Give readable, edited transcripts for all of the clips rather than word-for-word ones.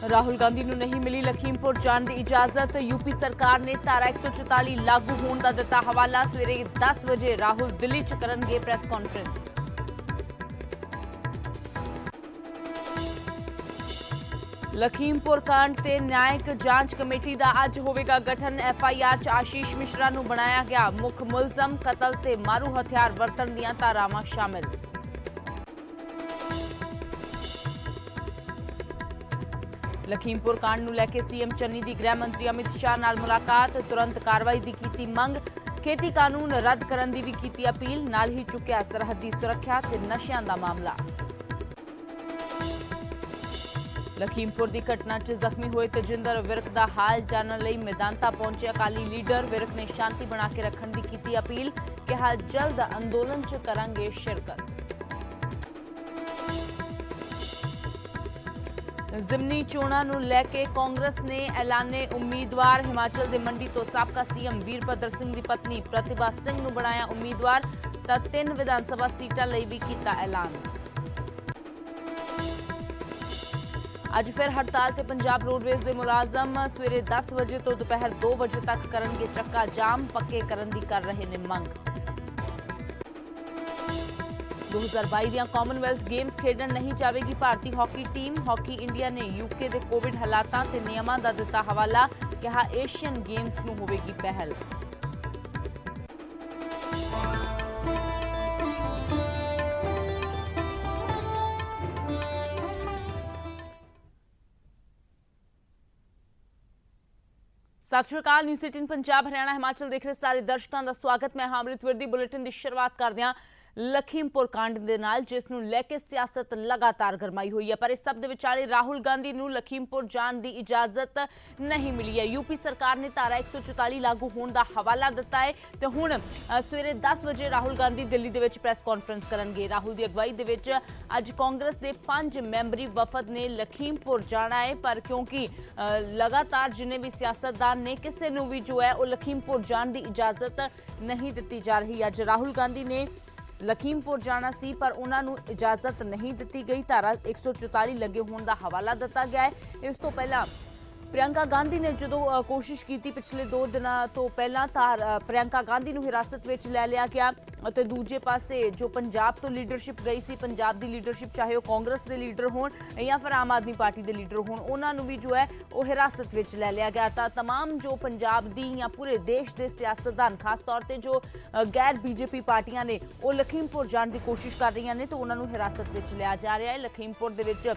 ਰਾਹੁਲ ਗਾਂਧੀ ਨੂੰ ਨਹੀਂ ਮਿਲੀ ਲਖੀਮਪੁਰ ਜਾਣ ਦੀ ਇਜਾਜ਼ਤ। ਯੂਪੀ ਸਰਕਾਰ ਨੇ ਧਾਰਾ 144 ਲਾਗੂ ਹੋਣ ਦਾ ਦਿੱਤਾ ਹਵਾਲਾ। ਸਵੇਰੇ 10 ਵਜੇ ਰਾਹੁਲ ਦਿੱਲੀ 'ਚ ਕਰਨਗੇ ਪ੍ਰੈਸ ਕਾਨਫਰੰਸ। ਲਖੀਮਪੁਰ ਕਾਂਡ ਤੇ ਨਿਆਇਕ ਜਾਂਚ ਕਮੇਟੀ ਦਾ ਅੱਜ ਹੋਵੇਗਾ ਗਠਨ। FIR 'ਚ ਆਸ਼ੀਸ਼ ਮਿਸ਼ਰਾ ਨੂੰ ਬਣਾਇਆ ਗਿਆ ਮੁੱਖ ਮੁਲਜ਼ਮ। ਕਤਲ ਤੇ ਮਾਰੂ ਹਥਿਆਰ ਵਰਤਣ ਦੀਆਂ ਧਾਰਾਵਾਂ ਸ਼ਾਮਿਲ। ਲਖੀਮਪੁਰ ਕਾਂਡ ਨੂੰ ਲੈ ਕੇ ਸੀਐਮ ਚੰਨੀ ਦੀ ਗ੍ਰਹਿ ਮੰਤਰੀ ਅਮਿਤ ਸ਼ਾਹ ਨਾਲ ਮੁਲਾਕਾਤ। ਤੁਰੰਤ ਕਾਰਵਾਈ ਦੀ ਕੀਤੀ ਮੰਗ। ਖੇਤੀ ਕਾਨੂੰਨ ਰੱਦ ਕਰਨ ਦੀ ਵੀ ਕੀਤੀ ਅਪੀਲ। ਨਾਲ ਹੀ ਚੁੱਕਿਆ ਸਰਹੱਦੀ ਸੁਰੱਖਿਆ ਤੇ ਨਸ਼ਿਆਂ ਦਾ ਮਾਮਲਾ। ਲਖੀਮਪੁਰ ਦੀ ਘਟਨਾ 'ਚ ਜ਼ਖਮੀ ਹੋਏ ਤੇਜਿੰਦਰ ਵਿਰਕ ਦਾ ਹਾਲ ਜਾਣਨ ਲਈ ਮੈਦਾਨਤਾ ਪਹੁੰਚੇ ਅਕਾਲੀ ਲੀਡਰ। ਵਿਰਕ ਨੇ ਸ਼ਾਂਤੀ ਬਣਾ ਕੇ ਰੱਖਣ ਦੀ ਕੀਤੀ ਅਪੀਲ। ਕਿਹਾ ਜਲਦ ਅੰਦੋਲਨ 'ਚ ਕਰਾਂਗੇ ਸ਼ਿਰਕਤ। ਜ਼ਿਮਨੀ ਚੋਣਾਂ ਨੂੰ ਲੈ ਕੇ ਕਾਂਗਰਸ ਨੇ ਐਲਾਨੇ ਉਮੀਦਵਾਰ। ਹਿਮਾਚਲ ਦੇ ਮੰਡੀ ਤੋਂ ਸਾਬਕਾ ਸੀਐਮ ਵੀਰਭੱਦਰ ਸਿੰਘ ਦੀ ਪਤਨੀ ਪ੍ਰਤਿਭਾ ਸਿੰਘ ਨੂੰ ਬਣਾਇਆ ਉਮੀਦਵਾਰ। ਤਾਂ 3 ਵਿਧਾਨ ਸਭਾ ਸੀਟਾਂ ਲਈ ਵੀ ਕੀਤਾ ਐਲਾਨ। ਅੱਜ ਫਿਰ ਹੜਤਾਲ ਤੇ ਪੰਜਾਬ ਰੋਡਵੇਜ਼ ਦੇ ਮੁਲਾਜ਼ਮ। ਸਵੇਰੇ 10 ਵਜੇ ਤੋਂ ਦੁਪਹਿਰ 2 ਵਜੇ ਤੱਕ ਕਰਨਗੇ ਚੱਕਾ ਜਾਮ। ਪੱਕੇ ਕਰਨ ਦੀ ਕਰ ਰਹੇ ਨੇ ਮੰਗ। 2022 ਦੀਆਂ ਕਾਮਨਵੈਲਥ ਗੇਮਸ ਖੇਡਣ ਨਹੀਂ ਜਾਵੇਗੀ ਭਾਰਤੀ ਹਾਕੀ ਟੀਮ। ਹਾਕੀ ਇੰਡੀਆ ਨੇ UK ਦੇ ਕੋਵਿਡ ਹਾਲਾਤਾਂ ਤੇ ਨਿਯਮਾਂ ਦਾ ਦਿੱਤਾ ਹਵਾਲਾ। ਕਿਹਾ ਏਸ਼ੀਅਨ ਗੇਮਸ ਨੂੰ ਹੋਵੇਗੀ ਪਹਿਲ। ਸਤਿ ਸ਼੍ਰੀ ਅਕਾਲ। ਨਿਊਜ਼ 18 ਪੰਜਾਬ ਹਰਿਆਣਾ ਹਿਮਾਚਲ ਦੇਖ ਰਹੇ ਸਾਰੇ ਦਰਸ਼ਕਾਂ ਦਾ ਸਵਾਗਤ। ਮੈਂ ਅਮ੍ਰਿਤ ਵਿਰਦੀ। ਬੁਲੇਟਿਨ ਦੀ ਸ਼ੁਰੂਆਤ ਕਰਦੇ ਹਾਂ ਲਖੀਮਪੁਰ ਕਾਂਡ ਦੇ ਨਾਲ, ਜਿਸ ਨੂੰ ਲੈ ਕੇ ਸਿਆਸਤ ਲਗਾਤਾਰ ਗਰਮਾਈ ਹੋਈ ਹੈ। ਪਰ ਇਸ ਸਭ ਦੇ ਵਿਚਾਲੇ ਰਾਹੁਲ ਗਾਂਧੀ ਨੂੰ ਲਖੀਮਪੁਰ ਜਾਣ ਦੀ ਇਜਾਜ਼ਤ ਨਹੀਂ ਮਿਲੀ ਹੈ। ਯੂਪੀ ਸਰਕਾਰ ਨੇ ਧਾਰਾ 144 ਲਾਗੂ ਹੋਣ ਦਾ ਹਵਾਲਾ ਦਿੱਤਾ ਹੈ ਤੇ ਹੁਣ ਸਵੇਰੇ 10 ਵਜੇ ਰਾਹੁਲ ਗਾਂਧੀ ਦਿੱਲੀ ਦੇ ਵਿੱਚ ਪ੍ਰੈਸ ਕਾਨਫਰੰਸ ਕਰਨਗੇ। ਰਾਹੁਲ ਦੀ ਅਗਵਾਈ ਦੇ ਵਿੱਚ ਅੱਜ ਕਾਂਗਰਸ ਦੇ 5 ਮੈਂਬਰੀ ਵਫਦ ਨੇ ਲਖੀਮਪੁਰ ਜਾਣਾ ਹੈ। ਪਰ ਕਿਉਂਕਿ ਲਗਾਤਾਰ ਜਿੰਨੇ ਵੀ ਸਿਆਸਤਦਾਨ ਨੇ, ਕਿਸੇ ਨੂੰ ਵੀ ਜੋ ਹੈ ਉਹ ਲਖੀਮਪੁਰ ਜਾਣ ਦੀ ਇਜਾਜ਼ਤ ਨਹੀਂ ਦਿੱਤੀ ਜਾ ਰਹੀ। ਅੱਜ ਰਾਹੁਲ ਗਾਂਧੀ ਨੇ ਲਖੀਮਪੁਰ ਜਾਣਾ ਸੀ ਪਰ ਉਹਨਾਂ ਨੂੰ ਇਜਾਜ਼ਤ ਨਹੀਂ ਦਿੱਤੀ ਗਈ। ਧਾਰਾ 144 ਲੱਗੇ ਹੋਣ ਦਾ ਹਵਾਲਾ ਦਿੱਤਾ ਗਿਆ ਹੈ। ਇਸ ਤੋਂ ਪਹਿਲਾਂ ਪ੍ਰਿਯੰਕਾ ਗਾਂਧੀ ਨੇ ਜਦੋਂ ਕੋਸ਼ਿਸ਼ ਕੀਤੀ ਪਿਛਲੇ 2 ਦਿਨਾਂ ਤੋਂ ਪਹਿਲਾਂ, ਤਾਂ ਪ੍ਰਿਯੰਕਾ ਗਾਂਧੀ ਨੂੰ ਹਿਰਾਸਤ ਵਿੱਚ ਲੈ ਲਿਆ ਗਿਆ। ਅਤੇ ਦੂਜੇ ਪਾਸੇ ਜੋ ਪੰਜਾਬ ਤੋਂ ਲੀਡਰਸ਼ਿਪ ਗਈ ਸੀ, ਪੰਜਾਬ ਦੀ ਲੀਡਰਸ਼ਿਪ, ਚਾਹੇ ਉਹ ਕਾਂਗਰਸ ਦੇ ਲੀਡਰ ਹੋਣ ਜਾਂ ਫਿਰ ਆਮ ਆਦਮੀ ਪਾਰਟੀ ਦੇ ਲੀਡਰ ਹੋਣ, ਉਹਨਾਂ ਨੂੰ ਵੀ ਜੋ ਹੈ ਉਹ ਹਿਰਾਸਤ ਵਿੱਚ ਲੈ ਲਿਆ ਗਿਆ। ਤਾਂ ਤਮਾਮ ਜੋ ਪੰਜਾਬ ਦੀ ਜਾਂ ਪੂਰੇ ਦੇਸ਼ ਦੇ ਸਿਆਸਤਦਾਨ, ਖਾਸ ਤੌਰ ਤੇ ਜੋ ਗੈਰ BJP ਪਾਰਟੀਆਂ ਨੇ, ਉਹ ਲਖੀਮਪੁਰ ਜਾਣ ਦੀ ਕੋਸ਼ਿਸ਼ ਕਰ ਰਹੀਆਂ ਨੇ ਤਾਂ ਉਹਨਾਂ ਨੂੰ ਹਿਰਾਸਤ ਵਿੱਚ ਲਿਆ ਜਾ ਰਿਹਾ ਹੈ। ਲਖੀਮਪੁਰ ਦੇ ਵਿੱਚ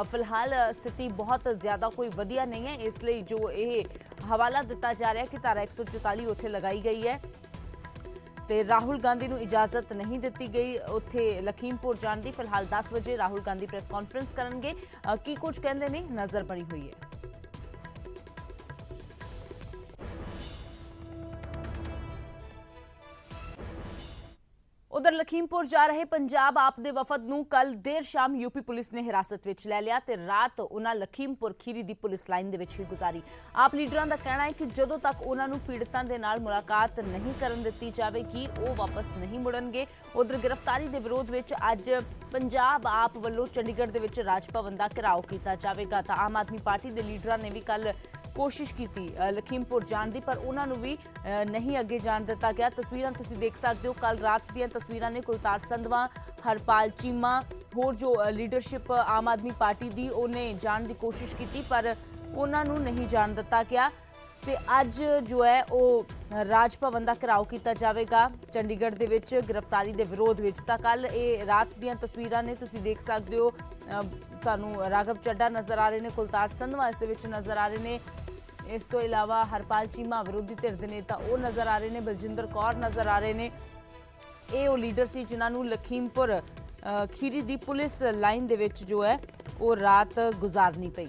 ਫਿਲਹਾਲ ਸਥਿਤੀ ਬਹੁਤ ਜ਼ਿਆਦਾ ਕੋਈ ਵਧੀਆ ਨਹੀਂ ਹੈ। ਇਸ ਲਈ ਜੋ ਇਹ ਹਵਾਲਾ ਦਿੱਤਾ ਜਾ ਰਿਹਾ ਕਿ ਧਾਰਾ 144 ਉੱਥੇ ਲਗਾਈ ਗਈ ਹੈ ਤੇ ਰਾਹੁਲ ਗਾਂਧੀ ਨੂੰ ਇਜਾਜ਼ਤ ਨਹੀਂ ਦਿੱਤੀ ਗਈ ਉੱਥੇ ਲਖੀਮਪੁਰ ਜਾਣ ਦੀ। ਫਿਲਹਾਲ 10 ਵਜੇ ਰਾਹੁਲ ਗਾਂਧੀ ਪ੍ਰੈਸ ਕਾਨਫਰੰਸ ਕਰਨਗੇ। ਕੀ ਕੁਝ ਕਹਿੰਦੇ ਨੇ, ਨਜ਼ਰ ਬਣੀ ਹੋਈ ਹੈ। उधर लखीमपुर जा रहे पंजाब आप दे वफद नूं कल देर शाम यूपी पुलिस ने हिरासत विच लै लिया ते रात उन्हां लखीमपुर खीरी दी पुलिस लाइन दे विच ही गुजारी। आप लीडरां दा कहना है कि जदों तक उन्हां नूं पीड़ितां दे नाल मुलाकात नहीं करन दित्ती जावेगी वो वापस नहीं मुड़नगे। उधर गिरफ्तारी दे विरोध विच अज पंजाब आप वल्लों चंडीगढ़ दे विच राज भवन दा घेराव कीता जावेगा। तां आम आदमी पार्टी दे लीडरां ने भी कल कोशिश की लखीमपुर जाण दी पर उन्होंने भी नहीं अगे जाण दिता गया। तस्वीरां तुसीं देख सकते हो, कल रात दीयां तस्वीरां ने। कुलतार संधवा, हरपाल चीमा, होर जो लीडरशिप आम आदमी पार्टी दी उन्हें जाण दी कोशिश की पर उन्होंने नहीं जाण दिता गया। ते अज जो है वो राज भवन का घेराव किया जाएगा चंडीगढ़ दे विच गिरफ्तारी के विरोध विच। तां कल ये रात दीयां तस्वीरां ने, तुसीं देख सकते हो। तुहानूं राघव चड्डा नज़र आ रहे हैं, कुलतार संधवा इस दे विच नज़र आ रहे हैं। इस तो इलावा हरपाल चीमा विरोधी धिर दे नेता वो नज़र आ रहे हैं, बलजिंदर कौर नज़र आ रहे हैं। ये वो लीडर सी जिन्होंने लखीमपुर खीरी दी पुलिस लाइन दे विच जो है वो रात गुजारनी पई।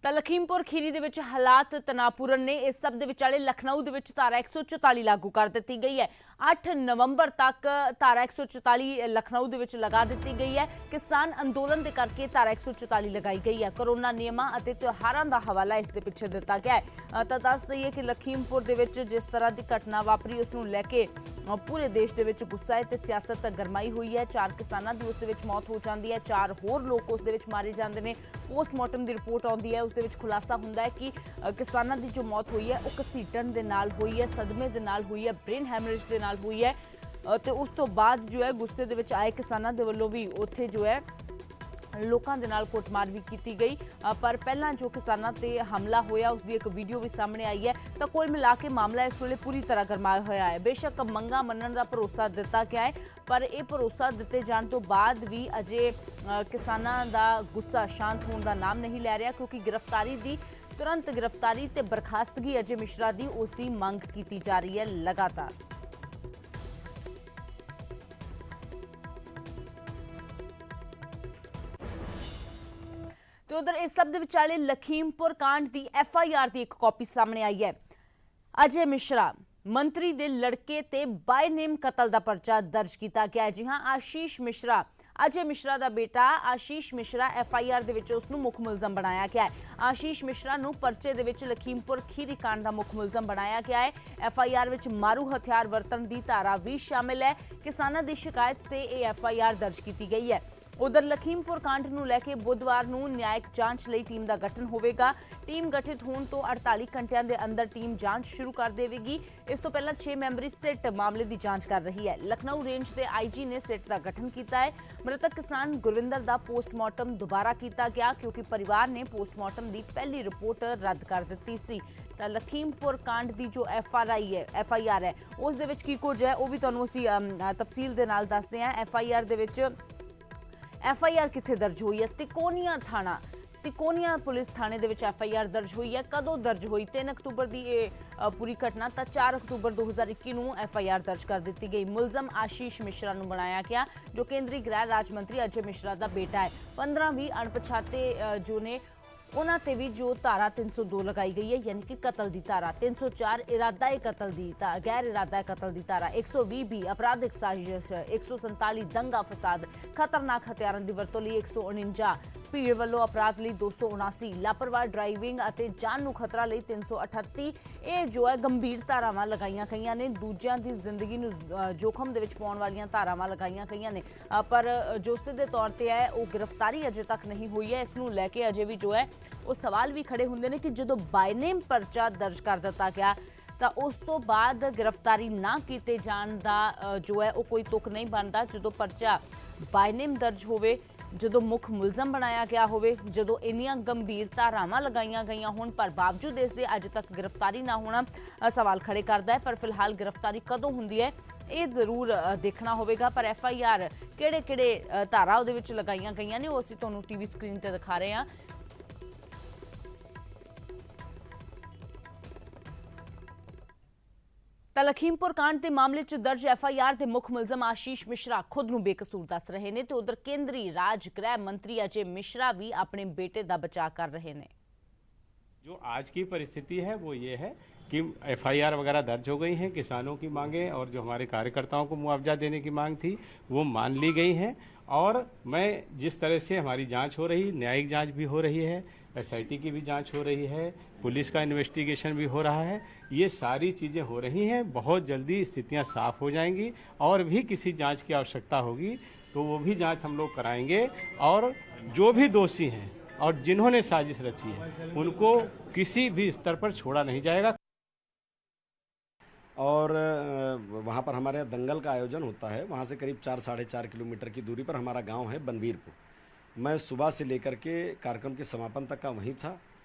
ਤਾਂ ਲਖੀਮਪੁਰ ਖੀਰੀ ਦੇ ਵਿੱਚ ਹਾਲਾਤ ਤਣਾਅਪੂਰਨ ਨੇ। ਇਸ ਸਭ ਦੇ ਵਿਚਾਲੇ ਲਖਨਊ ਦੇ ਵਿੱਚ ਧਾਰਾ 144 ਲਾਗੂ ਕਰ ਦਿੱਤੀ ਗਈ ਹੈ। 8 ਨਵੰਬਰ ਤੱਕ ਧਾਰਾ 144 ਲਖਨਊ ਦੇ ਵਿੱਚ ਲਗਾ ਦਿੱਤੀ ਗਈ ਹੈ। ਕਿਸਾਨ ਅੰਦੋਲਨ ਦੇ ਕਰਕੇ ਧਾਰਾ 144 ਲਗਾਈ ਗਈ ਹੈ। ਕੋਰੋਨਾ ਨਿਯਮਾਂ ਅਤੇ ਤਿਉਹਾਰਾਂ ਦਾ ਹਵਾਲਾ ਇਸ ਦੇ ਪਿੱਛੇ ਦਿੱਤਾ ਗਿਆ ਹੈ। ਤਾਂ ਦੱਸ ਦਈਏ ਕਿ ਲਖੀਮਪੁਰ ਦੇ ਵਿੱਚ ਜਿਸ ਤਰ੍ਹਾਂ ਦੀ ਘਟਨਾ ਵਾਪਰੀ ਉਸ ਨੂੰ ਲੈ ਕੇ ਪੂਰੇ ਦੇਸ਼ ਦੇ ਵਿੱਚ ਗੁੱਸਾ ਹੈ ਤੇ ਸਿਆਸਤ ਗਰਮਾਈ ਹੋਈ ਹੈ। 4 ਕਿਸਾਨਾਂ ਦੀ ਉਸ ਦੇ ਵਿੱਚ ਮੌਤ ਹੋ ਜਾਂਦੀ ਹੈ, 4 ਹੋਰ ਲੋਕ ਉਸ ਦੇ ਵਿੱਚ ਮਾਰੇ ਜਾਂਦੇ ਨੇ। ਪੋਸਟਮਾਰਟਮ ਦੀ ਰਿਪੋਰਟ ਆਉਂਦੀ ਹੈ, ਉਸ ਦੇ ਵਿੱਚ ਖੁਲਾਸਾ ਹੁੰਦਾ ਹੈ ਕਿ ਕਿਸਾਨਾਂ ਦੀ ਜੋ ਮੌਤ ਹੋਈ ਹੈ ਉਹ ਘਸੀਟਣ ਦੇ ਨਾਲ ਹੋਈ ਹੈ, ਸਦਮੇ ਦੇ ਨਾਲ ਹੋਈ ਹੈ, ਬ੍ਰੇਨ ਹੈਮਰੇਜ ਦੇ ਨਾਲ ਹੋਈ ਹੈ। ਤੇ ਉਸ ਤੋਂ ਬਾਅਦ ਜੋ ਹੈ ਗੁੱਸੇ ਦੇ ਵਿੱਚ ਆਏ ਕਿਸਾਨਾਂ ਦੇ ਵੱਲੋਂ ਵੀ ਉੱਥੇ ਜੋ ਹੈ ਲੋਕਾਂ ਦੇ ਨਾਲ ਕੁੱਟਮਾਰ ਵੀ ਕੀਤੀ ਗਈ। ਪਰ ਪਹਿਲਾਂ ਜੋ ਕਿਸਾਨਾਂ ਤੇ ਹਮਲਾ ਹੋਇਆ ਉਸ ਦੀ ਇੱਕ ਵੀਡੀਓ ਵੀ ਸਾਹਮਣੇ ਆਈ ਹੈ। ਤਾਂ ਕੁੱਲ ਮਿਲਾ ਕੇ ਮਾਮਲਾ ਇਸ ਵੇਲੇ ਪੂਰੀ ਤਰ੍ਹਾਂ ਗਰਮਾਇਆ ਹੋਇਆ ਹੈ। ਬੇਸ਼ੱਕ ਮੰਗਾਂ ਮੰਨਣ ਦਾ ਭਰੋਸਾ ਦਿੱਤਾ ਗਿਆ ਹੈ, ਪਰ ਇਹ ਭਰੋਸਾ ਦਿੱਤੇ ਜਾਣ ਤੋਂ ਬਾਅਦ ਵੀ ਅਜੇ ਕਿਸਾਨਾਂ ਦਾ ਗੁੱਸਾ ਸ਼ਾਂਤ ਹੋਣ ਦਾ ਨਾਮ ਨਹੀਂ ਲੈ ਰਿਹਾ, ਕਿਉਂਕਿ ਗ੍ਰਿਫਤਾਰੀ ਦੀ ਤੁਰੰਤ ਗ੍ਰਿਫਤਾਰੀ ਤੇ ਬਰਖਾਸਤਗੀ ਅਜੇ ਮਿਸ਼ਰਾ ਦੀ ਉਸ ਦੀ ਮੰਗ ਕੀਤੀ ਜਾ ਰਹੀ ਹੈ ਲਗਾਤਾਰ। ਤੇ ਉਧਰ ਇਸ ਸਭ ਦੇ ਵਿਚਾਲੇ ਲਖੀਮਪੁਰ ਕਾਂਡ ਦੀ FIR ਦੀ ਇੱਕ ਕਾਪੀ ਸਾਹਮਣੇ ਆਈ ਹੈ। ਅਜੇ ਮਿਸ਼ਰਾ ਮੰਤਰੀ ਦੇ ਲੜਕੇ ਤੇ ਬਾਈ ਨੇਮ ਕਤਲ ਦਾ ਪਰਚਾ ਦਰਜ ਕੀਤਾ ਗਿਆ ਹੈ। ਜੀ ਹਾਂ, ਆਸ਼ੀਸ਼ ਮਿਸ਼ਰਾ, ਅਜੇ ਮਿਸ਼ਰਾ ਦਾ ਬੇਟਾ ਆਸ਼ੀਸ਼ ਮਿਸ਼ਰਾ FIR ਦੇ ਵਿੱਚ ਉਸ ਨੂੰ ਮੁੱਖ ਮੁਲਜ਼ਮ ਬਣਾਇਆ ਗਿਆ ਹੈ। ਆਸ਼ੀਸ਼ ਮਿਸ਼ਰਾ ਨੂੰ ਪਰਚੇ ਦੇ ਵਿੱਚ ਲਖੀਮਪੁਰ ਖੀਰੀ ਕਾਂਡ ਦਾ ਮੁੱਖ ਮੁਲਜ਼ਮ ਬਣਾਇਆ ਗਿਆ ਹੈ। FIR ਵਿੱਚ ਮਾਰੂ ਹਥਿਆਰ ਵਰਤਣ ਦੀ ਧਾਰਾ ਵੀ ਸ਼ਾਮਿਲ ਹੈ। ਕਿਸਾਨਾਂ ਦੀ ਸ਼ਿਕਾਇਤ ਤੇ ਇਹ FIR ਦਰਜ ਕੀਤੀ ਗਈ ਹੈ। ਉਧਰ ਲਖੀਮਪੁਰ ਕਾਂਡ ਨੂੰ ਲੈ ਕੇ ਬੁੱਧਵਾਰ ਨੂੰ ਨਿਆਇਕ ਜਾਂਚ ਲਈ ਟੀਮ ਦਾ ਗਠਨ ਹੋਵੇਗਾ। ਟੀਮ ਗਠਿਤ ਹੋਣ ਤੋਂ 48 ਘੰਟਿਆਂ ਦੇ ਅੰਦਰ ਟੀਮ ਜਾਂਚ ਸ਼ੁਰੂ ਕਰ ਦੇਵੇਗੀ। ਇਸ ਤੋਂ ਪਹਿਲਾਂ 6 ਮੈਂਬਰੀ ਸਿੱਟ ਮਾਮਲੇ ਦੀ ਜਾਂਚ ਕਰ ਰਹੀ ਹੈ। ਲਖਨਊ ਰੇਂਜ ਦੇ IG ਨੇ ਸਿੱਟ ਦਾ ਗਠਨ ਕੀਤਾ ਹੈ। ਮ੍ਰਿਤਕ ਕਿਸਾਨ ਗੁਰਵਿੰਦਰ ਦਾ ਪੋਸਟਮਾਰਟਮ ਦੁਬਾਰਾ ਕੀਤਾ ਗਿਆ, ਕਿਉਂਕਿ ਪਰਿਵਾਰ ਨੇ ਪੋਸਟਮਾਰਟਮ ਦੀ ਪਹਿਲੀ ਰਿਪੋਰਟ ਰੱਦ ਕਰ ਦਿੱਤੀ ਸੀ। ਤਾਂ ਲਖੀਮਪੁਰ ਕਾਂਡ ਦੀ ਜੋ FIR ਹੈ ਉਸ ਦੇ ਵਿੱਚ ਕੀ ਕੁਝ ਹੈ ਉਹ ਵੀ ਤੁਹਾਨੂੰ ਅਸੀਂ ਤਫਸੀਲ ਦੇ ਨਾਲ ਦੱਸਦੇ ਹਾਂ। FIR ਦੇ ਵਿੱਚ FIR ਕਿੱਥੇ ਦਰਜ ਹੋਈ ਹੈ? ਤਿਕੋਨੀਆ ਥਾਣਾ, ਤਿਕੋਨੀਆ ਪੁਲਿਸ ਥਾਣੇ ਦੇ ਵਿੱਚ FIR ਦਰਜ ਹੋਈ ਹੈ। ਕਦੋਂ ਦਰਜ ਹੋਈ? 3 ਅਕਤੂਬਰ ਦੀ ਇਹ ਪੂਰੀ ਘਟਨਾ। ਤਾਂ 4 ਅਕਤੂਬਰ 2021 ਨੂੰ FIR ਦਰਜ ਕਰ ਦਿੱਤੀ ਗਈ। ਮੁਲਜ਼ਮ ਆਸ਼ੀਸ਼ ਮਿਸ਼ਰਾ ਨੂੰ ਬਣਾਇਆ ਗਿਆ, ਜੋ ਕੇਂਦਰੀ ਗ੍ਰਹਿ ਰਾਜ ਮੰਤਰੀ ਅਜੇ ਮਿਸ਼ਰਾ ਦਾ ਬੇਟਾ ਹੈ। 15-20 ਅਣਪਛਾਤੇ ਜੋ ਨੇ ਉਹਨਾਂ ਤੇ ਵੀ ਜੋ ਧਾਰਾ 302 ਲਗਾਈ ਗਈ ਹੈ, ਯਾਨੀ ਕਿ ਕਤਲ ਦੀ ਧਾਰਾ, 304 ਇਰਾਦਾ ਕਤਲ ਦੀ, ਗੈਰ ਇਰਾਦਾ ਕਤਲ ਦੀ ਧਾਰਾ, 120 ਅਪਰਾਧਿਕ ਸਾਜ਼ਿਸ਼, 147 ਦੰਗਾ ਫਸਾਦ, ਖਤਰਨਾਕ ਹਥਿਆਰਾਂ ਦੀ ਵਰਤੋਂ ਲਈ 149, ਭੀੜ ਵੱਲੋਂ ਅਪਰਾਧ ਲਈ 279, ਲਾਪਰਵਾਹ ਡਰਾਈਵਿੰਗ ਅਤੇ ਜਾਨ ਨੂੰ ਖਤਰਾ ਲਈ 338। ਇਹ ਜੋ ਹੈ ਗੰਭੀਰ ਧਾਰਾਵਾਂ ਲਗਾਈਆਂ ਗਈਆਂ ਨੇ। ਦੂਜਿਆਂ ਦੀ ਜ਼ਿੰਦਗੀ ਨੂੰ ਜੋਖਮ ਦੇ ਵਿੱਚ ਪਾਉਣ ਵਾਲੀਆਂ ਧਾਰਾਵਾਂ ਲਗਾਈਆਂ ਗਈਆਂ ਨੇ। ਪਰ ਜੋ ਸਿੱਧੇ ਤੌਰ ਤੇ ਹੈ ਉਹ ਗ੍ਰਿਫਤਾਰੀ ਅਜੇ ਤੱਕ ਨਹੀਂ ਹੋਈ ਹੈ। ਇਸ ਨੂੰ ਲੈ ਕੇ ਅਜੇ ਵੀ ਜੋ ਹੈ ਉਹ ਸਵਾਲ ਵੀ ਖੜੇ ਹੁੰਦੇ ਨੇ ਕਿ ਜਦੋਂ ਬਾਈ ਨੇਮ ਪਰਚਾ ਦਰਜ ਕਰ ਦਿੱਤਾ ਗਿਆ ਤਾਂ ਉਸ ਤੋਂ ਬਾਅਦ ਗ੍ਰਿਫਤਾਰੀ ਨਾ ਕੀਤੇ ਜਾਣ ਦਾ ਜੋ ਹੈ ਉਹ ਕੋਈ ਤੁਕ ਨਹੀਂ ਬਣਦਾ। ਜਦੋਂ ਪਰਚਾ ਬਾਈ ਨੇਮ ਦਰਜ ਹੋਵੇ, ਜਦੋਂ ਮੁੱਖ ਮੁਲਜ਼ਮ ਬਣਾਇਆ ਗਿਆ ਹੋਵੇ, ਜਦੋਂ ਇੰਨੀਆਂ ਗੰਭੀਰ ਧਾਰਾਵਾਂ ਲਗਾਈਆਂ ਗਈਆਂ ਹੋਣ, ਪਰ ਬਾਵਜੂਦ ਇਸ ਦੇ ਅੱਜ ਤੱਕ ਗ੍ਰਿਫਤਾਰੀ ਨਾ ਹੋਣਾ ਸਵਾਲ ਖੜੇ ਕਰਦਾ ਹੈ। ਪਰ ਫਿਲਹਾਲ ਗ੍ਰਿਫਤਾਰੀ ਕਦੋਂ ਹੁੰਦੀ ਹੈ ਇਹ ਜ਼ਰੂਰ ਦੇਖਣਾ ਹੋਵੇਗਾ। ਪਰ FIR ਕਿਹੜੇ ਧਾਰਾ ਉਹਦੇ ਵਿੱਚ ਲਗਾਈਆਂ ਗਈਆਂ ਨੇ ਉਹ ਅਸੀਂ ਤੁਹਾਨੂੰ TV ਸਕਰੀਨ ਤੇ ਦਿਖਾ ਰਹੇ ਹਾਂ। ਤਾਂ ਲਖੀਮਪੁਰ ਕਾਂਡ ਦੇ ਮਾਮਲੇ 'ਚ ਦਰਜ FIR ਦੇ ਮੁੱਖ ਮੁਲਜ਼ਮ ਆਸ਼ੀਸ਼ ਮਿਸ਼ਰਾ ਖੁਦ ਨੂੰ ਬੇਕਸੂਰ ਦੱਸ ਰਹੇ ਨੇ ਤੇ ਉਧਰ ਕੇਂਦਰੀ ਰਾਜ ਗ੍ਰਹਿ ਮੰਤਰੀ ਅਜੇ ਮਿश्रा भी अपने बेटे का बचाव कर रहे हैं। जो आज की परिस्थिति है वो ये है कि FIR वगैरह दर्ज हो गई हैं, किसानों की मांगें और जो हमारे कार्यकर्ताओं को मुआवजा देने की मांग थी वो मान ली गई हैं। और मैं जिस तरह से हमारी जांच हो रही, न्यायिक जांच भी हो रही है, SIT की भी जांच हो रही है, पुलिस का इन्वेस्टिगेशन भी हो रहा है, ये सारी चीज़ें हो रही हैं। बहुत जल्दी स्थितियां साफ हो जाएंगी और भी किसी जांच की आवश्यकता होगी तो वो भी जांच हम लोग कराएंगे। और जो भी दोषी हैं और जिन्होंने साजिश रची है उनको किसी भी स्तर पर छोड़ा नहीं जाएगा। और वहाँ पर हमारे यहाँ दंगल का आयोजन होता है। वहाँ से करीब 4-4.5 किलोमीटर की दूरी पर हमारा गांव है बनवीरपुर। मैं सुबह से लेकर के कार्यक्रम के समापन तक का वहीं था,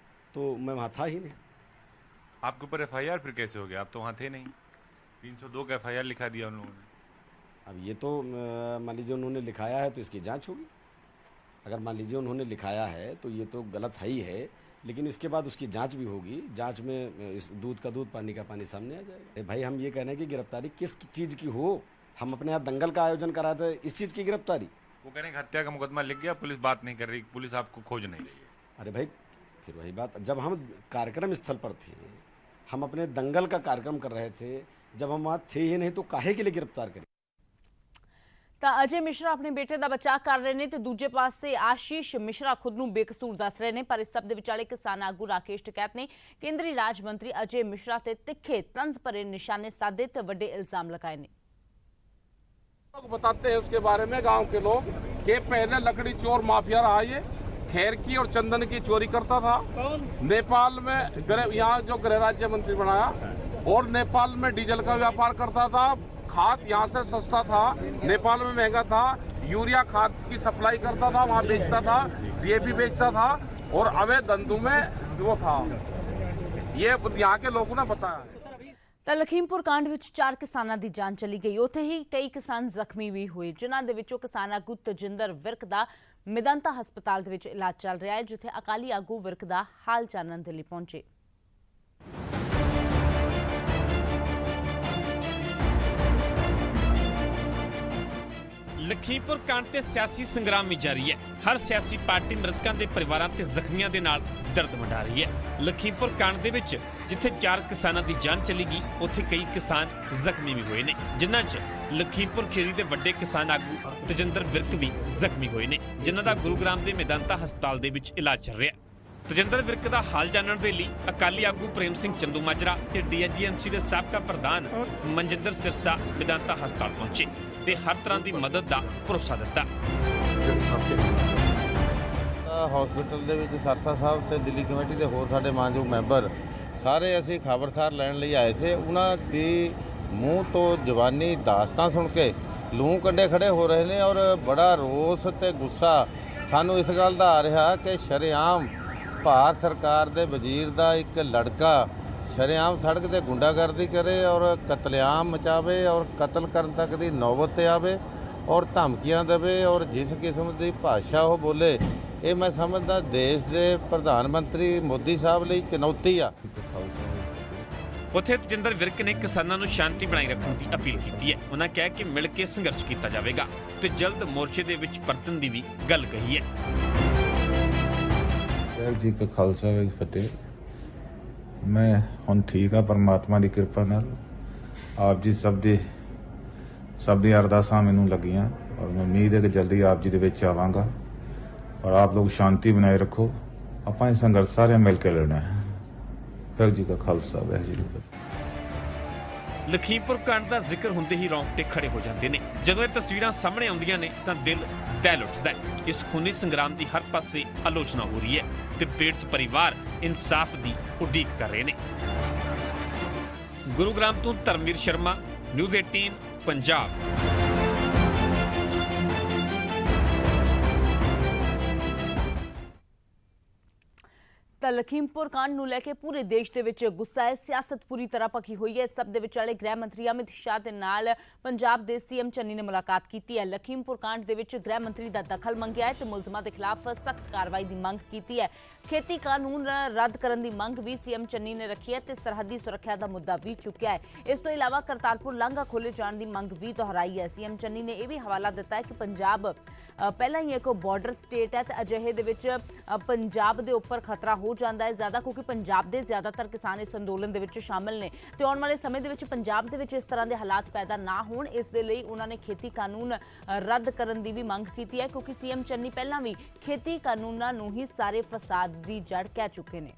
तो मैं वहाँ था ही नहीं। आपके ऊपर FIR फिर कैसे हो गया? आप तो वहाँ थे नहीं। 302 का FIR लिखा दिया उन लोगों ने। अब ये तो मान लीजिए उन्होंने लिखाया है तो इसकी जांच होगी। अगर मान लीजिए उन्होंने लिखाया है तो ये तो गलत है ही है, लेकिन इसके बाद उसकी जांच भी होगी। जांच में इस दूध का दूध पानी का पानी सामने आ जाएगा। भाई हम ये कह रहे हैं कि गिरफ्तारी किस चीज़ की हो। हम अपने यहाँ दंगल का आयोजन कराते हैं, इस चीज़ की गिरफ्तारी। वो कह रहे हैं हत्या का मुकदमा लिख गया, पुलिस बात नहीं कर रही, पुलिस आपको खोज नहीं रही है। अरे भाई फिर वही बात, जब हम कार्यक्रम स्थल पर थे, हम अपने दंगल का कार्यक्रम कर रहे थे, जब हम वहाँ थे ही नहीं तो काहे के लिए गिरफ्तार करें। ਤਾਂ ਅਜੇ ਮਿਸ਼ਰਾ ਆਪਣੇ ਬੇਟੇ ਦਾ ਬਚਾਅ ਕਰ ਰਹੇ ਨੇ ਤੇ ਦੂਜੇ ਪਾਸੇ ਆਸ਼ੀਸ਼ ਮਿਸ਼ਰਾ ਖੁਦ ਨੂੰ ਬੇਕਸੂਰ ਦੱਸ ਰਹੇ ਨੇ। ਪਰ ਇਸ ਸਭ ਦੇ ਵਿਚਾਲੇ ਕਿਸਾਨ ਆਗੂ ਰਾਕੇਸ਼ ਟਕੈਤ ਨੇ ਕੇਂਦਰੀ ਰਾਜ ਮੰਤਰੀ ਅਜੇ ਮਿਸ਼ਰਾ ਤੇ ਤਿੱਖੇ ਤੰਜ਼ ਭਰੇ ਨਿਸ਼ਾਨੇ ਸਾਧੇ ਤੇ ਵੱਡੇ ਇਲਜ਼ਾਮ ਲਗਾਏ ਨੇ। बताते हैं उसके बारे में गांव के लोग कि पहले लकड़ी चोर माफिया रहा, ये खैर की और चंदन की चोरी करता था। नेपाल में यहाँ जो गृह राज्य मंत्री बनाया, और नेपाल में डीजल का व्यापार करता था। खाद यहाँ से सस्ता था, नेपाल में महंगा था। यूरिया खाद की सप्लाई करता था, वहाँ बेचता था, DAP बेचता था, और अवैध धंधों में वो था। ये यहाँ के लोगों ने बताया। ਤਾਂ ਲਖੀਮਪੁਰ ਕਾਂਡ ਵਿੱਚ 4 ਕਿਸਾਨਾਂ ਦੀ ਜਾਨ ਚਲੀ ਗਈ। ਉੱਥੇ ਹੀ ਕਈ ਕਿਸਾਨ ਜ਼ਖਮੀ ਵੀ ਹੋਏ, ਜਿਨ੍ਹਾਂ ਦੇ ਵਿੱਚੋਂ ਕਿਸਾਨ ਆਗੂ ਤਜਿੰਦਰ ਵਿਰਕ ਦਾ ਮਿਦੰਤਾ ਹਸਪਤਾਲ ਦੇ ਵਿੱਚ ਇਲਾਜ ਚੱਲ ਰਿਹਾ ਹੈ, ਜਿੱਥੇ ਅਕਾਲੀ ਆਗੂ ਵਿਰਕ ਦਾ ਹਾਲ ਜਾਣਨ ਦੇ ਲਈ ਪਹੁੰਚੇ। ਲਖੀਮਪੁਰ ਕਾਂਡ ਤੇ ਸਿਆਸੀ ਸੰਗਰਾਮ ਵੀ ਜਾਰੀ ਹੈ। ਹਰ ਸਿਆਸੀ ਪਾਰਟੀ ਮ੍ਰਿਤਕਾਂ ਦੇ ਪਰਿਵਾਰਾਂ ਤੇ ਜ਼ਖਮੀਆਂ ਦੇ ਨਾਲ ਦਰਦ ਵੰਡਾ ਰਹੀ ਹੈ। ਲਖੀਮਪੁਰ ਕਾਂਡ ਦੇ ਵਿੱਚ ਜਿੱਥੇ 4 ਕਿਸਾਨਾਂ ਦੀ ਜਾਨ ਚਲੀ ਗਈ, ਉੱਥੇ ਕਈ ਕਿਸਾਨ ਜ਼ਖਮੀ ਵੀ ਹੋਏ ਨੇ, ਜਿਨ੍ਹਾਂ 'ਚ ਲਖੀਮਪੁਰ ਖੀਰੀ ਦੇ ਵੱਡੇ ਕਿਸਾਨ ਆਗੂ ਤਜਿੰਦਰ ਵਿਰਕ ਵੀ ਜ਼ਖਮੀ ਹੋਏ ਨੇ, ਜਿਨ੍ਹਾਂ ਦਾ ਗੁਰੂਗ੍ਰਾਮ ਦੇ ਮੈਦਾਂਤਾ ਹਸਪਤਾਲ ਦੇ ਵਿੱਚ ਇਲਾਜ ਚੱਲ ਰਿਹਾ। ਤਜਿੰਦਰ ਵਿਰਕ ਦਾ ਹਾਲ ਜਾਣਨ ਦੇ ਲਈ ਅਕਾਲੀ ਆਗੂ ਪ੍ਰੇਮ ਸਿੰਘ ਚੰਦੂਮਾਜਰਾ ਤੇ DIGMC ਦੇ ਸਾਬਕਾ ਪ੍ਰਧਾਨ ਮਨਜਿੰਦਰ ਸਿਰਸਾ ਮੈਦਾਂਤਾ ਹਸਪਤਾਲ ਪਹੁੰਚੇ ਤੇ ਹਰ ਤਰ੍ਹਾਂ ਦੀ ਮਦਦ ਦਾ ਭਰੋਸਾ ਦਿੱਤਾ। ਹਸਪੀਟਲ ਦੇ ਵਿੱਚ ਸਰਸਾ ਸਾਹਿਬ ਤੇ ਦਿੱਲੀ ਕਮੇਟੀ ਦੇ ਹੋਰ ਸਾਡੇ ਮਾਨਯੋਗ ਮੈਂਬਰ ਸਾਰੇ ਅਸੀਂ ਖਬਰਸਾਰ ਲੈਣ ਲਈ ਆਏ ਸੀ। ਉਹਨਾਂ ਦੀ ਮੂੰਹ ਤੋਂ ਜਵਾਨੀ ਦਾਸਤਾਂ ਸੁਣ ਕੇ ਲੂੰ ਕੰਡੇ ਖੜੇ ਹੋ ਰਹੇ ਨੇ, ਔਰ ਬੜਾ ਰੋਸ ਤੇ ਗੁੱਸਾ ਸਾਨੂੰ ਇਸ ਗੱਲ ਦਾ ਆ ਰਿਹਾ ਕਿ ਸ਼ਰੇਆਮ ਭਾਰਤ ਸਰਕਾਰ ਦੇ ਵਜ਼ੀਰ ਦਾ ਇੱਕ ਲੜਕਾ ਸ਼ਰੇਆਮ ਸੜਕ ਤੇ ਗੁੰਡਾਗਰਦੀ ਕਰੇ ਔਰ ਕਤਲੇਆਮ ਮਚਾਵੇ ਔਰ ਕਤਲ ਕਰਨ ਤੱਕ ਦੀ ਨੌਬਤ ਤੇ ਆਵੇ ਔਰ ਧਮਕੀਆਂ ਦੇਵੇ ਔਰ ਜਿਸ ਕਿਸਮ ਦੀ ਭਾਸ਼ਾ ਉਹ ਬੋਲੇ, ਇਹ ਮੈਂ ਸਮਝਦਾ ਦੇਸ਼ ਦੇ ਪ੍ਰਧਾਨ ਮੰਤਰੀ ਮੋਦੀ ਸਾਹਿਬ ਲਈ ਚੁਣੌਤੀ ਆ। ਉੱਥੇ ਤਜਿੰਦਰ ਵਿਰਕ ਨੇ ਕਿਸਾਨਾਂ ਨੂੰ ਸ਼ਾਂਤੀ ਬਣਾਈ ਰੱਖਣ ਦੀ ਅਪੀਲ ਕੀਤੀ ਹੈ। ਉਹਨਾਂ ਕਿਹਾ ਕਿ ਮਿਲ ਕੇ ਸੰਘਰਸ਼ ਕੀਤਾ ਜਾਵੇਗਾ ਤੇ ਜਲਦ ਮੋਰਚੇ ਦੇ ਵਿੱਚ ਪਰਤਣ ਦੀ ਵੀ ਗੱਲ ਕਹੀ ਹੈ। ਵਾਹਿਗੁਰੂ ਜੀ ਕਾ ਖਾਲਸਾ ਵਾਹਿਗੁਰੂ ਜੀ ਕੀ ਫਤਿਹ। ਮੈਂ ਹੁਣ ਠੀਕ ਆ ਪਰਮਾਤਮਾ ਦੀ ਕਿਰਪਾ ਨਾਲ। ਆਪ ਜੀ ਸਭ ਦੀ ਅਰਦਾਸਾਂ ਮੈਨੂੰ ਲੱਗੀਆਂ ਔਰ ਮੈਂ ਉਮੀਦ ਹੈ ਕਿ ਜਲਦੀ ਆਪ ਜੀ ਦੇ ਵਿੱਚ ਆਵਾਂਗਾ ਔਰ ਆਪ ਲੋਕ ਸ਼ਾਂਤੀ ਬਣਾਏ ਰੱਖੋ। ਆਪਾਂ ਇਹ ਸੰਘਰਸ਼ ਸਾਰੇ ਮਿਲ ਕੇ ਲੜਨਾ ਹੈ। ਵਾਹਿਗੁਰੂ ਜੀ ਕਾ ਖਾਲਸਾ ਵਾਹਿਗੁਰੂ ਜੀ ਕੀ ਫਤਿਹ। ਲਖੀਮਪੁਰ ਕਾਂਡ ਦਾ ਜ਼ਿਕਰ ਹੁੰਦੇ ਹੀ ਰੌਂਗਟੇ ਖੜੇ ਹੋ ਜਾਂਦੇ ਨੇ। ਜਦੋਂ ਇਹ ਤਸਵੀਰਾਂ ਸਾਹਮਣੇ ਆਉਂਦੀਆਂ ਨੇ ਤਾਂ ਦਿਲ ਦਹਿਲ ਉੱਠਦਾ ਹੈ। ਇਸ ਖੂਨੀ ਸੰਗਰਾਮ ਦੀ ਹਰ ਪਾਸੇ ਆਲੋਚਨਾ ਹੋ ਰਹੀ ਹੈ ਤੇ ਪੀੜਤ ਪਰਿਵਾਰ ਇਨਸਾਫ ਦੀ ਉਡੀਕ ਕਰ ਰਹੇ ਨੇ। ਗੁਰੂਗ੍ਰਾਮ ਤੋਂ ਧਰਮਵੀਰ ਸ਼ਰਮਾ, ਨਿਊਜ਼ 18 ਪੰਜਾਬ। ਤਾਂ ਲਖੀਮਪੁਰ ਕਾਂਡ ਨੂੰ ਲੈ ਕੇ ਪੂਰੇ ਦੇਸ਼ ਦੇ ਵਿੱਚ ਗੁੱਸਾ ਹੈ, ਸਿਆਸਤ ਪੂਰੀ ਤਰ੍ਹਾਂ ਭਖੀ ਹੋਈ ਹੈ। ਸਭ ਦੇ ਵਿਚਾਲੇ ਗ੍ਰਹਿ ਮੰਤਰੀ ਅਮਿਤ ਸ਼ਾਹ ਦੇ ਨਾਲ ਪੰਜਾਬ ਦੇ CM ਚੰਨੀ ਨੇ ਮੁਲਾਕਾਤ ਕੀਤੀ ਹੈ। ਲਖੀਮਪੁਰ ਕਾਂਡ ਦੇ ਵਿੱਚ ਗ੍ਰਹਿ ਮੰਤਰੀ ਦਾ ਦਖਲ ਮੰਗਿਆ ਹੈ ਤੇ ਮੁਲਜ਼ਮਾਂ ਦੇ ਖਿਲਾਫ ਸਖਤ ਕਾਰਵਾਈ ਦੀ ਮੰਗ ਕੀਤੀ ਹੈ। ਖੇਤੀ ਕਾਨੂੰਨ ਰੱਦ ਕਰਨ ਦੀ ਮੰਗ ਵੀ CM ਚੰਨੀ ਨੇ ਰੱਖੀ ਹੈ ਤੇ ਸਰਹੱਦੀ ਸੁਰੱਖਿਆ ਦਾ ਮੁੱਦਾ ਵੀ ਚੁੱਕਿਆ ਹੈ। ਇਸ ਤੋਂ ਇਲਾਵਾ ਕਰਤਾਰਪੁਰ ਲਾਂਘਾ ਖੋਲ੍ਹੇ ਜਾਣ ਦੀ ਮੰਗ ਵੀ ਦੁਹਰਾਈ ਹੈ। CM ਚੰਨੀ ਨੇ ਇਹ ਵੀ ਹਵਾਲਾ ਦਿੱਤਾ ਹੈ ਕਿ ਪੰਜਾਬ ਪਹਿਲਾਂ ਹੀ ਇੱਕ ਬਾਰਡਰ ਸਟੇਟ ਹੈ ਤੇ ਅਜਿਹੇ ਦੇ ਵਿੱਚ ਪੰਜਾਬ ਦੇ ਉੱਪਰ ਖਤਰਾ ਹੋ ਜਾਂਦਾ ਹੈ ਜ਼ਿਆਦਾ, ਕਿਉਂਕਿ ਪੰਜਾਬ ਦੇ ਜ਼ਿਆਦਾਤਰ ਕਿਸਾਨ ਇਸ ਅੰਦੋਲਨ ਦੇ ਵਿੱਚ ਸ਼ਾਮਲ ਨੇ ਤੇ ਆਉਣ ਵਾਲੇ ਸਮੇਂ ਦੇ ਵਿੱਚ ਪੰਜਾਬ ਦੇ ਵਿੱਚ ਇਸ ਤਰ੍ਹਾਂ ਦੇ ਹਾਲਾਤ ਪੈਦਾ ਨਾ ਹੋਣ, ਇਸ ਦੇ ਲਈ ਉਹਨਾਂ ਨੇ ਖੇਤੀ ਕਾਨੂੰਨ ਰੱਦ ਕਰਨ ਦੀ ਵੀ ਮੰਗ ਕੀਤੀ ਹੈ, ਕਿਉਂਕਿ CM ਚੰਨੀ ਪਹਿਲਾਂ ਵੀ ਖੇਤੀ ਕਾਨੂੰਨਾਂ ਨੂੰ ਹੀ ਸਾਰੇ ਫਸਾਦ ਦੀ ਜੜ ਕਹਿ ਚੁੱਕੇ ਨੇ।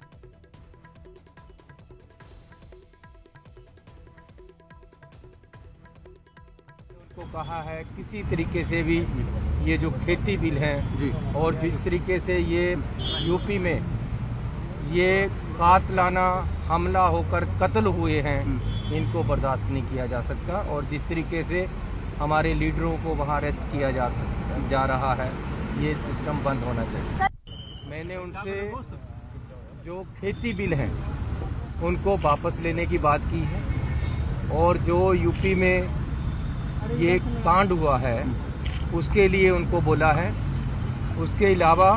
को कहा है किसी तरीके से भी ये जो खेती बिल है और जिस तरीके से ये यूपी में ये कातलाना हमला होकर कत्ल हुए हैं, इनको बर्दाश्त नहीं किया जा सकता। और जिस तरीके से हमारे लीडरों को वहाँ अरेस्ट किया जा रहा है, ये सिस्टम बंद होना चाहिए। मैंने उनसे जो खेती बिल हैं उनको वापस लेने की बात की है और जो यूपी में ये कांड हुआ है उसके लिए उनको बोला है। उसके अलावा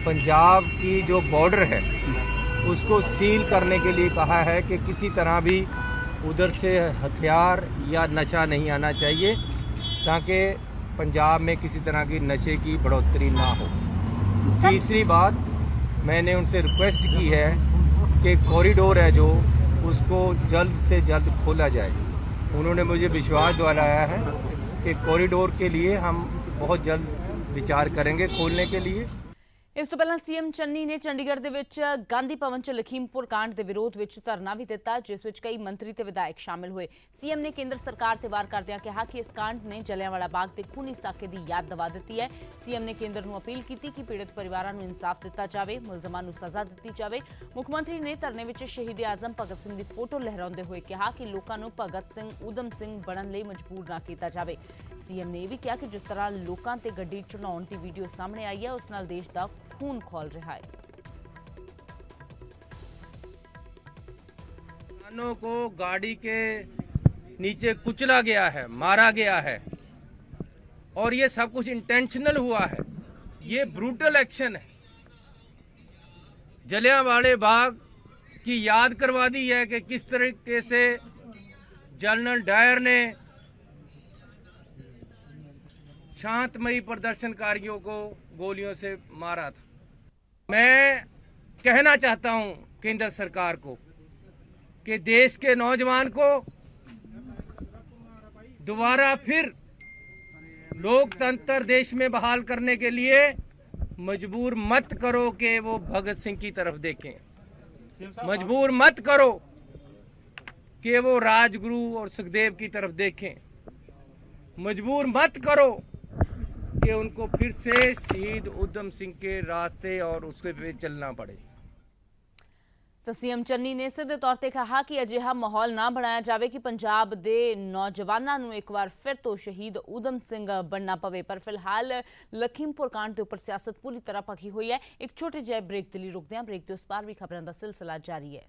पंजाब की जो बॉर्डर है उसको सील करने के लिए कहा है कि किसी तरह भी उधर से हथियार या नशा नहीं आना चाहिए, ताकि पंजाब में किसी तरह की नशे की बढ़ोतरी ना हो। तीसरी बात मैंने उनसे रिक्वेस्ट की है कि कॉरिडोर है जो उसको जल्द से जल्द खोला जाए। उन्होंने मुझे विश्वास दिलाया है कि कॉरिडोर के लिए हम बहुत जल्द विचार करेंगे खोलने के लिए। ਇਸ ਤੋਂ ਪਹਿਲਾਂ ਸੀਐਮ ਚੰਨੀ ਨੇ ਚੰਡੀਗੜ੍ਹ ਦੇ ਵਿੱਚ ਗਾਂਧੀ ਭਵਨ 'ਚ ਲਖੀਮਪੁਰ ਕਾਂਡ ਦੇ ਵਿਰੋਧ ਵਿੱਚ ਧਰਨਾ ਵੀ ਦਿੱਤਾ, ਜਿਸ ਵਿੱਚ ਕਈ ਮੰਤਰੀ ਤੇ ਵਿਧਾਇਕ ਸ਼ਾਮਿਲ ਹੋਏ। ਸੀਐਮ ਨੇ ਕੇਂਦਰ ਸਰਕਾਰ ਤੇ ਵਾਰ ਕਰਦਿਆਂ ਕਿਹਾ ਕਿ ਇਸ ਕਾਂਡ ਨੇ ਜਲਿਆਂਵਾਲਾ ਬਾਗ ਤੇ ਖੂਨੀ ਸਾਕੇ ਦੀ ਯਾਦ ਦਿਵਾ ਦਿੱਤੀ ਹੈ। ਸੀਐਮ ਨੇ ਕੇਂਦਰ ਨੂੰ ਅਪੀਲ ਕੀਤੀ ਕਿ ਪੀੜਤ ਪਰਿਵਾਰਾਂ ਨੂੰ ਇਨਸਾਫ ਦਿੱਤਾ ਜਾਵੇ, ਮੁਲਜ਼ਮਾਂ ਨੂੰ ਸਜ਼ਾ ਦਿੱਤੀ ਜਾਵੇ। ਮੁੱਖ ਮੰਤਰੀ ਨੇ ਧਰਨੇ ਵਿੱਚ ਸ਼ਹੀਦ ਆਜ਼ਮ ਭਗਤ ਸਿੰਘ ਦੀ ਫੋਟੋ ਲਹਿਰਾਉਂਦੇ ਹੋਏ ਕਿਹਾ ਕਿ ਲੋਕਾਂ ਨੂੰ ਭਗਤ ਸਿੰਘ ਊਧਮ ਸਿੰਘ ਬਣਨ ਲਈ ਮਜਬੂਰ ਨਾ ਕੀਤਾ ਜਾਵੇ। ਸੀਐਮ ਨੇ ਇਹ ਵੀ ਕਿਹਾ ਕਿ ਜਿਸ ਤਰ੍ਹਾਂ ਲੋਕਾਂ ਤੇ ਗੱਡੀ ਚੜਾਉਣ ਦੀ ਵੀਡੀਓ ਸਾਹਮਣੇ ਆਈ ਹੈ, ਉਸ ਨਾਲ ਦੇਸ਼ ਦਾ खून खोल रहा है। किसानों को गाड़ी के नीचे कुचला गया है, मारा गया है और ये सब कुछ इंटेंशनल हुआ है। ये ब्रूटल एक्शन है। जलियांवाले बाग की याद करवा दी है कि किस तरीके से जनरल डायर ने शांतमयी प्रदर्शनकारियों को गोलियों से मारा था। मैं कहना चाहता हूं केंद्र सरकार को कि देश के नौजवान को दोबारा फिर लोकतंत्र देश में बहाल करने के लिए मजबूर मत करो कि वो भगत सिंह की तरफ देखें। मजबूर मत करो कि वो राजगुरु और सुखदेव की तरफ देखें। मजबूर मत करो कि उनको फिर से शहीद उधम सिंह के रास्ते और उसके पे चलना पड़े। ਤਾਂ ਸੀਐਮ ਚੰਨੀ ਨੇ ਸਿੱਧੇ ਤੌਰ ਤੇ ਕਿਹਾ ਕਿ ਅਜਿਹਾ ਮਾਹੌਲ ਨਾ ਬਣਾਇਆ ਜਾਵੇ ਕਿ ਪੰਜਾਬ ਦੇ ਨੌਜਵਾਨਾਂ ਨੂੰ ਇੱਕ ਵਾਰ ਫਿਰ ਤੋਂ ਸ਼ਹੀਦ ਊਧਮ ਸਿੰਘ ਬਣਨਾ ਪਵੇ। ਪਰ ਫਿਲਹਾਲ ਲਖੀਮਪੁਰ ਕਾਂਡ ਦੇ ਉੱਪਰ ਸਿਆਸਤ ਪੂਰੀ ਤਰ੍ਹਾਂ ਭਖੀ ਹੋਈ ਹੈ। ਇੱਕ ਛੋਟੇ ਜਿਹੇ ਬ੍ਰੇਕ ਦੇ ਲਈ ਰੁਕਦੇ ਹਾਂ। ਬ੍ਰੇਕ ਦੇ ਉਸ ਪਾਰ ਵੀ ਖਬਰਾਂ ਦਾ ਸਿਲਸਿਲਾ ਜਾਰੀ ਹੈ।